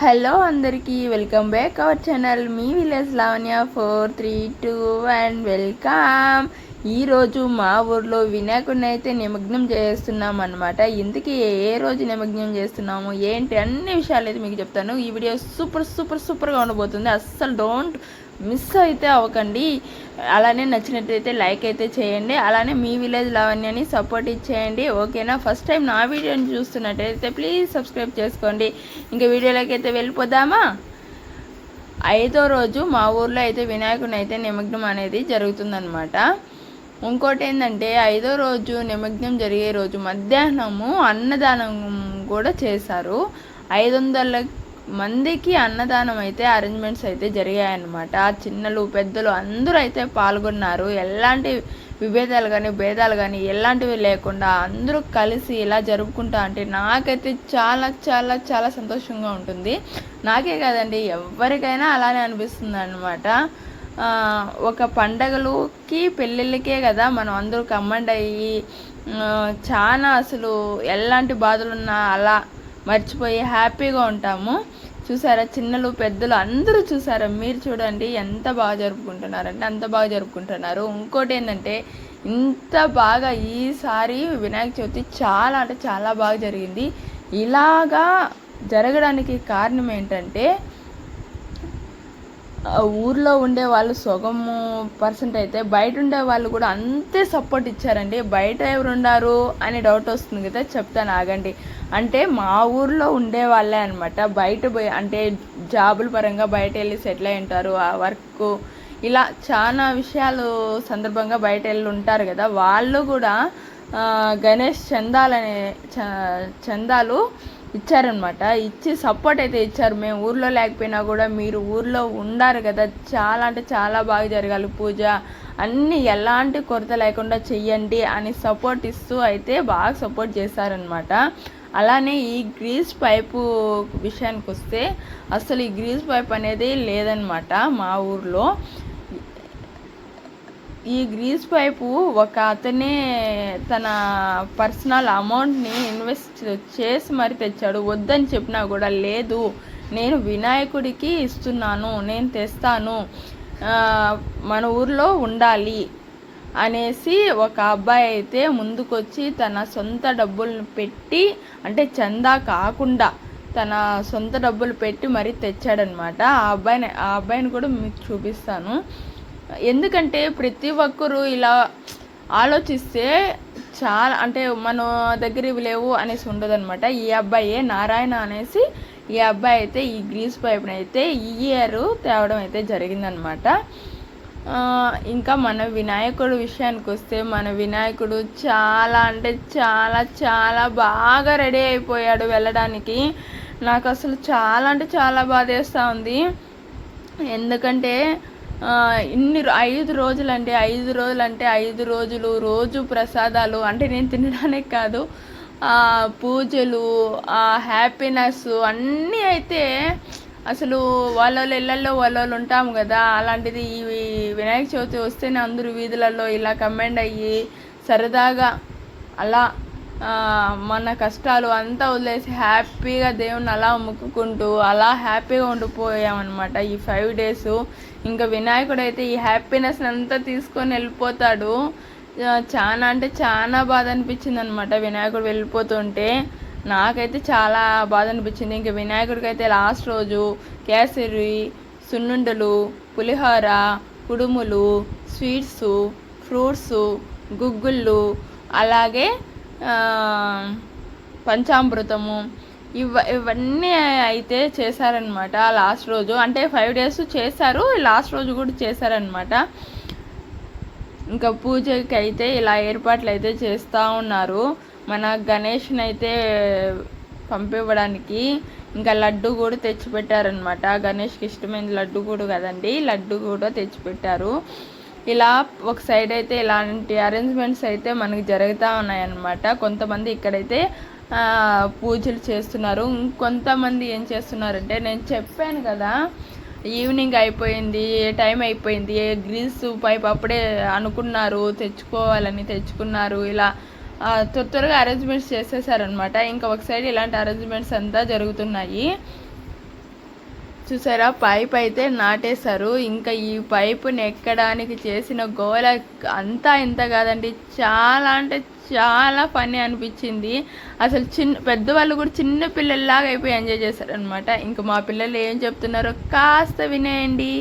Hello అందరికీ welcome back our channel me village Lavanya 432 welcome. ఈరోజు మా ఊర్లో వినాయకుడిని అయితే నిమగ్నం చేస్తున్నాం అనమాట. ఇందుకే ఏ రోజు నిమగ్నం చేస్తున్నాము ఏంటి అన్ని విషయాలు అయితే మీకు చెప్తాను. ఈ వీడియో సూపర్గా ఉండబోతుంది. అస్సలు డోంట్ మిస్ అయితే అవ్వకండి. అలానే నచ్చినట్టయితే లైక్ అయితే చేయండి. అలానే మీ విలేజ్ లావణ్యని సపోర్ట్ ఇచ్చేయండి, ఓకేనా? ఫస్ట్ టైం నా వీడియోని చూస్తున్నట్టయితే ప్లీజ్ సబ్స్క్రైబ్ చేసుకోండి. ఇంకా వీడియోలోకి అయితే వెళ్ళిపోదామా? 5వ రోజు మా ఊర్లో అయితే వినాయకుని అయితే నిమగ్నం అనేది జరుగుతుందన్నమాట. ఇంకోటి ఏంటంటే 5వ రోజు నిమగ్నం జరిగే రోజు మధ్యాహ్నము అన్నదానం కూడా చేశారు. 500 మందికి అన్నదానం అయితే అరేంజ్మెంట్స్ అయితే జరిగాయన్నమాట. చిన్నలు పెద్దలు అందరూ అయితే పాల్గొన్నారు. ఎలాంటి విభేదాలు కానీ భేదాలు కానీ ఎలాంటివి లేకుండా అందరూ కలిసి ఇలా జరుపుకుంటా అంటే నాకైతే చాలా చాలా చాలా సంతోషంగా ఉంటుంది. నాకే కాదండి, ఎవరికైనా అలానే అనిపిస్తుంది అన్నమాట. ఒక పండగలకి పెళ్ళిళ్ళకే కదా మనం అందరూ కమాండ్ అయ్యి చాలా అసలు ఎలాంటి బాధలున్నా అలా మర్చిపోయి హ్యాపీగా ఉంటాము. చూసారా, చిన్నలు పెద్దలు అందరూ చూసారా? మీరు చూడండి ఎంత బాగా జరుపుకుంటున్నారంటే అంత బాగా జరుపుకుంటున్నారు. ఇంకోటి ఏంటంటే ఇంత బాగా ఈసారి వినాయక చవితి చాలా అంటే చాలా బాగా జరిగింది. ఇలాగా జరగడానికి కారణం ఏంటంటే ఊర్లో ఉండే వాళ్ళు సగము పర్సెంట్ అయితే బయట ఉండే వాళ్ళు కూడా అంతే సపోర్ట్ ఇచ్చారండి. బయట ఎవరు ఉన్నారు అని డౌట్ వస్తుంది కదా, చెప్తాను ఆగండి. అంటే మా ఊర్లో ఉండే వాళ్ళే అనమాట. బయట పోయి అంటే జాబుల పరంగా బయట వెళ్ళి సెటిల్ అయి ఉంటారు, ఆ వర్క్ ఇలా చాలా విషయాలు సందర్భంగా బయట వెళ్ళి ఉంటారు కదా, వాళ్ళు కూడా గణేష్ చందాలు ఇచ్చారనమాట. ఇచ్చి సపోర్ట్ అయితే ఇచ్చారు. మేము ఊర్లో లేకపోయినా కూడా మీరు ఊర్లో ఉండారు కదా, చాలా అంటే చాలా బాగా జరగాలి పూజ, అన్నీ ఎలాంటి కొరత లేకుండా చెయ్యండి అని సపోర్ట్ ఇస్తూ అయితే బాగా సపోర్ట్ చేశారనమాట. అలానే ఈ గ్రీస్ పైపు విషయానికి వస్తే అసలు ఈ గ్రీస్ పైప్ అనేది లేదనమాట మా ఊర్లో. ఈ గ్రీస్ పైపు ఒక అతనే తన పర్సనల్ అమౌంట్ని ఇన్వెస్ట్ చేసి మరి తెచ్చాడు. వద్దని చెప్పినా కూడా లేదు, నేను వినాయకుడికి ఇస్తున్నాను, నేను తెస్తాను, మన ఊర్లో ఉండాలి అనేసి ఒక అబ్బాయి అయితే ముందుకొచ్చి తన సొంత డబ్బులను పెట్టి, అంటే చందా కాకుండా తన సొంత డబ్బులు పెట్టి మరీ తెచ్చాడనమాట. ఆ అబ్బాయిని కూడా మీకు చూపిస్తాను. ఎందుకంటే ప్రతి ఒక్కరూ ఇలా ఆలోచిస్తే చాలా అంటే మన దగ్గర ఇవి లేవు అనేసి ఉండదన్నమాట. ఈ అబ్బాయే నారాయణ అనేసి ఈ అబ్బాయి అయితే ఈ గ్రీస్ పైప్ని అయితే ఈ ఇయర్ తేవడం అయితే జరిగిందనమాట. ఇంకా మన వినాయకుడు విషయానికి వస్తే మన వినాయకుడు చాలా అంటే చాలా చాలా బాగా రెడీ అయిపోయాడు వెళ్ళడానికి. నాకు అసలు చాలా అంటే చాలా బాధేస్తూ ఉంది. ఎందుకంటే 5 రోజులు అంటే 5 రోజులు రోజు ప్రసాదాలు అంటే నేను తినడానికి కాదు, పూజలు, హ్యాపీనెస్ అన్నీ అయితే అసలు వాళ్ళ ఇళ్ళల్లో వాళ్ళు ఉంటాము కదా, అలాంటిది ఈ వినాయక చవితి వస్తేనే అందరూ వీధులలో ఇలా కమెండ్ అయ్యి సరదాగా అలా మన కష్టాలు అంతా వదిలేసి హ్యాపీగా దేవుణ్ణి అలా మొక్కుకుంటూ అలా హ్యాపీగా ఉండిపోయామన్నమాట ఈ 5 days. ఇంకా వినాయకుడు అయితే ఈ హ్యాపీనెస్ అంతా తీసుకొని వెళ్ళిపోతాడు. చాలా అంటే చాలా బాధ అనిపించింది అనమాట వినాయకుడు వెళ్ళిపోతుంటే. నాకైతే చాలా బాధ అనిపించింది. ఇంకా వినాయకుడికి అయితే లాస్ట్ రోజు కేసరి, సున్నుండలు, పులిహోర, కుడుములు, స్వీట్స్, ఫ్రూట్స్, గుగ్గుళ్ళు, అలాగే పంచామృతము ఇవన్నీ అయితే చేశారనమాట లాస్ట్ రోజు. అంటే 5 days చేశారు, లాస్ట్ రోజు కూడా చేశారనమాట. ఇంకా పూజకి అయితే ఇలా ఏర్పాట్లు అయితే చేస్తూ ఉన్నారు. మన గణేష్ని అయితే పంపివ్వడానికి ఇంకా లడ్డు కూడా తెచ్చిపెట్టారనమాట. గణేష్కి ఇష్టమైన లడ్డు కూడా కదండి, లడ్డు కూడా తెచ్చిపెట్టారు. ఇలా ఒక సైడ్ అయితే ఇలాంటి అరేంజ్మెంట్స్ అయితే మనకి జరుగుతూ ఉన్నాయన్నమాట. కొంతమంది ఇక్కడైతే పూజలు చేస్తున్నారు. ఇంకొంతమంది ఏం చేస్తున్నారంటే, నేను చెప్పాను కదా ఈవినింగ్ అయిపోయింది, టైం అయిపోయింది, గ్రీస్ పైప్ అప్పుడే అనుకున్నారు తెచ్చుకోవాలని తెచ్చుకున్నారు. ఇలా త్వరగా అరేంజ్మెంట్స్ చేసేసారనమాట. ఇంకా ఒక సైడ్ ఇలాంటి అరేంజ్మెంట్స్ అంతా జరుగుతున్నాయి. చూసారా, పైప్ అయితే నాటేశారు. ఇంకా ఈ పైపుని ఎక్కడానికి చేసిన గోల అంతా ఇంత కాదండి, చాలా అంటే చాలా ఫన్నీ అనిపించింది. అసలు పెద్దవాళ్ళు కూడా చిన్న పిల్లల్లాగా అయిపోయి ఎంజాయ్ చేశారనమాట. ఇంకా మా పిల్లలు ఏం చెప్తున్నారో కాస్త వినేయండి.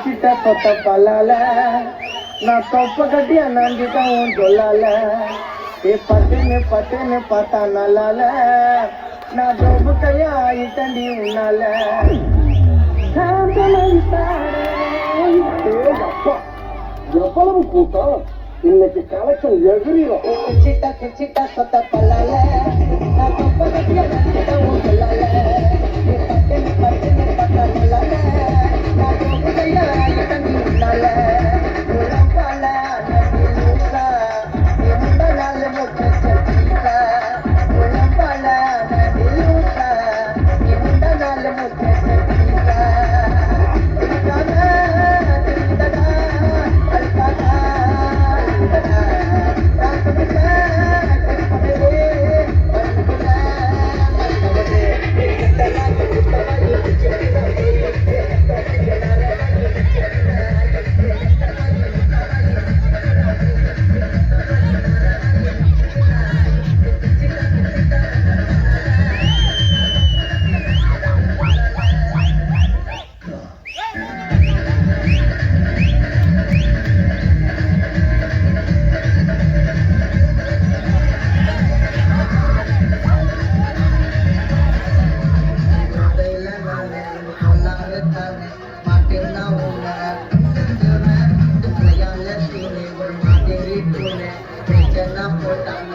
చిట్ట కొత్త పల్లాల నా తొప్ప గడ్డి అన్నందుగా ఉండాల ఏ పట్టెని పత నల్లాల నా దొబ్బకయ్య ఇటండి ఉన్నాల எவ்வளவு கூட்டம் இன்னைக்கு கலெக்ஷன் எகிரிரும். சிட்ட சொத்த பல்லால நான் தொப்ப கட்டிய ஊட்டலால பட்டென்னு பட்டலால நான் தொப்ப கையா இட்டங்கி உன்னால உடம்பால நடிலூசா இந்த நாள் முட்டா உடம்பால நடிலூசா இந்த நாள் முட்டா போட்டாங்க மாட்டிருந்தா உங்களை ஒரு மாதிரி வீட்டுல பிரச்சனை போட்டாங்க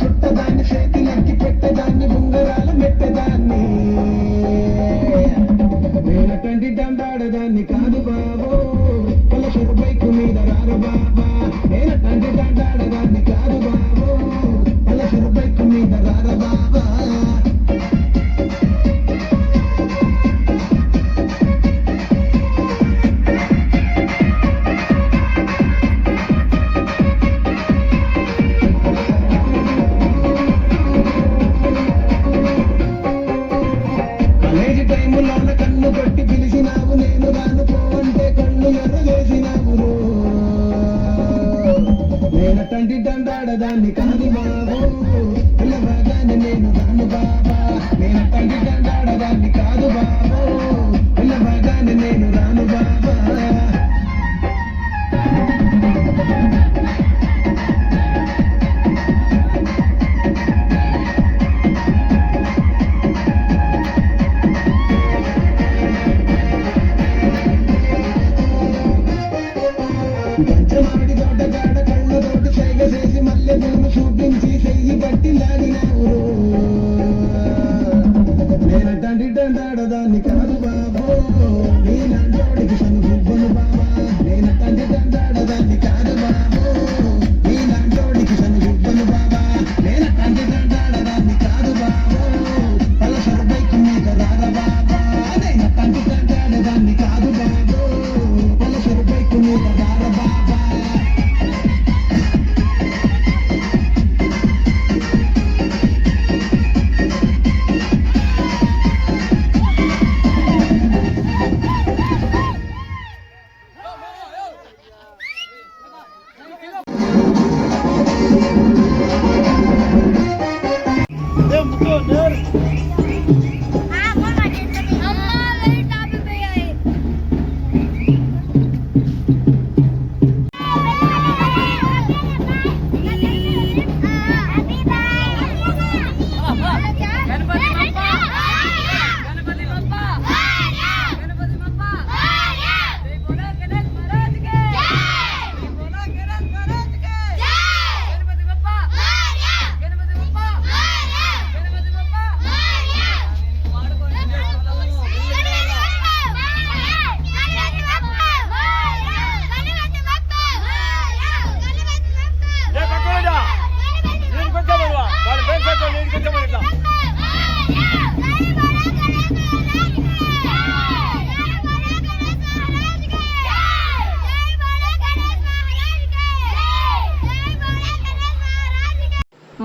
చుట్టదాన్ని చేతిలకి పెట్టదాన్ని ఉంగరాలు మెట్టదాన్ని నేనటండి దండాడదాన్ని కాదు బాబో పలసరు బైకు మీద రారు బాబా నేనటండి దండాడదాన్ని కాదు బాబో పలసరు బైకు మీద రారు బాబా కన్ను కొట్టి పిలిచినావు నేను రాను పోవంటే కళ్ళు ఎర్ర చేసినావు నేనటంటి దండాడదాన్ని కాదు బాబు పిల్లబాగానే నేను రాను బాబా నేనటంటి దండాడదాన్ని కాదు బాబు పిల్లబాగానే నేను రాను బాబా పంచమాడి దొడ్డగాడ కళ్ళతోటి సైగ చేసి మల్లె పూలు చూపించి చెయ్యి పట్టి లాగినావు నేనటంటి దండాడదాన్ని కాదు బాబు నేనంటోడికి సనుగుబ్బను బాబా నేనటంటి దండాడదాన్ని దాన్ని కాదు బాబు నీలాంటోడికి సన్నిగుడ్డలు బాబా నేను తండ్రి తంటాడదాన్ని కాదు బాబు పల్సర్ బైక్ మీద రారా బాబా నేను తండ్రి తంటాడదాన్ని కాదు బాబు పల్సర్ బైక్ మీద రారా బాబా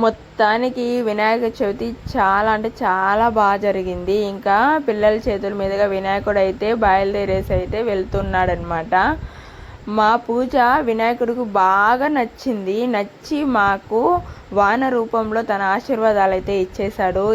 మొత్తానికి వినాయక చవితి చాలా అంటే చాలా బాగా జరిగింది. ఇంకా పిల్లల చేతుల మీదుగా వినాయకుడు అయితే బయలుదేరేసి అయితే వెళ్తున్నాడనమాట. మా పూజ వినాయకుడికి బాగా నచ్చింది. నచ్చి మాకు వాన రూపంలో తన ఆశీర్వాదాలు అయితే ఇచ్చేశాడు.